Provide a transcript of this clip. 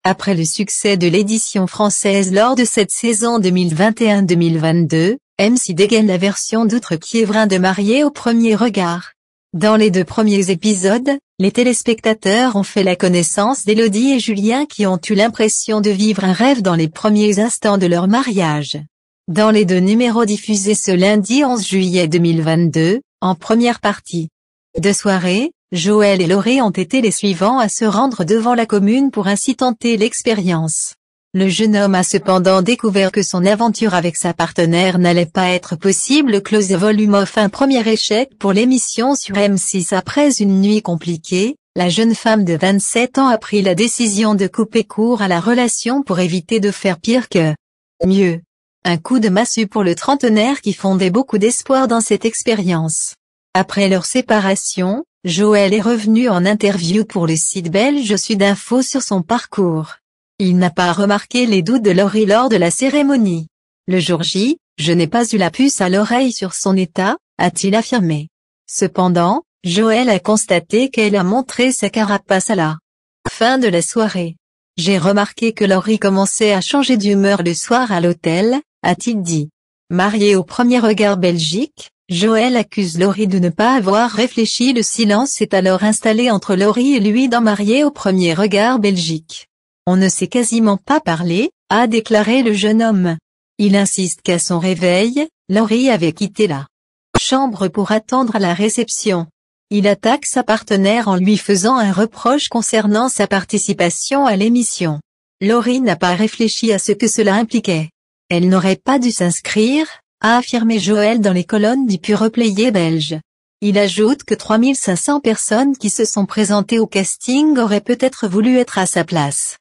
Après le succès de l'édition française lors de cette saison 2021-2022, M6 dégaine la version d'Outre-Quiévrain de Mariés au premier regard. Dans les 2 premiers épisodes, les téléspectateurs ont fait la connaissance d'Élodie et Julien qui ont eu l'impression de vivre un rêve dans les premiers instants de leur mariage. Dans les 2 numéros diffusés ce lundi 11 juillet 2022, en première partie de soirée, Joël et Laurie ont été les suivants à se rendre devant la commune pour ainsi tenter l'expérience. Le jeune homme a cependant découvert que son aventure avec sa partenaire n'allait pas être possible. Close volume of un premier échec pour l'émission sur M6 après une nuit compliquée, la jeune femme de 27 ans a pris la décision de couper court à la relation pour éviter de faire pire que mieux. Un coup de massue pour le trentenaire qui fondait beaucoup d'espoir dans cette expérience. Après leur séparation, Joël est revenu en interview pour le site belge Sudinfo sur son parcours. Il n'a pas remarqué les doutes de Laurie lors de la cérémonie. Le jour J, je n'ai pas eu la puce à l'oreille sur son état, a-t-il affirmé. Cependant, Joël a constaté qu'elle a montré sa carapace à la fin de la soirée. J'ai remarqué que Laurie commençait à changer d'humeur le soir à l'hôtel, a-t-il dit. Marié au premier regard Belgique, Joël accuse Laurie de ne pas avoir réfléchi. Le silence s'est alors installé entre Laurie et lui dans Marié au premier regard Belgique. On ne s'est quasiment pas parlé, a déclaré le jeune homme. Il insiste qu'à son réveil, Laurie avait quitté la chambre pour attendre la réception. Il attaque sa partenaire en lui faisant un reproche concernant sa participation à l'émission. Laurie n'a pas réfléchi à ce que cela impliquait. Elle n'aurait pas dû s'inscrire, a affirmé Joël dans les colonnes du Pure Play belge. Il ajoute que 3500 personnes qui se sont présentées au casting auraient peut-être voulu être à sa place.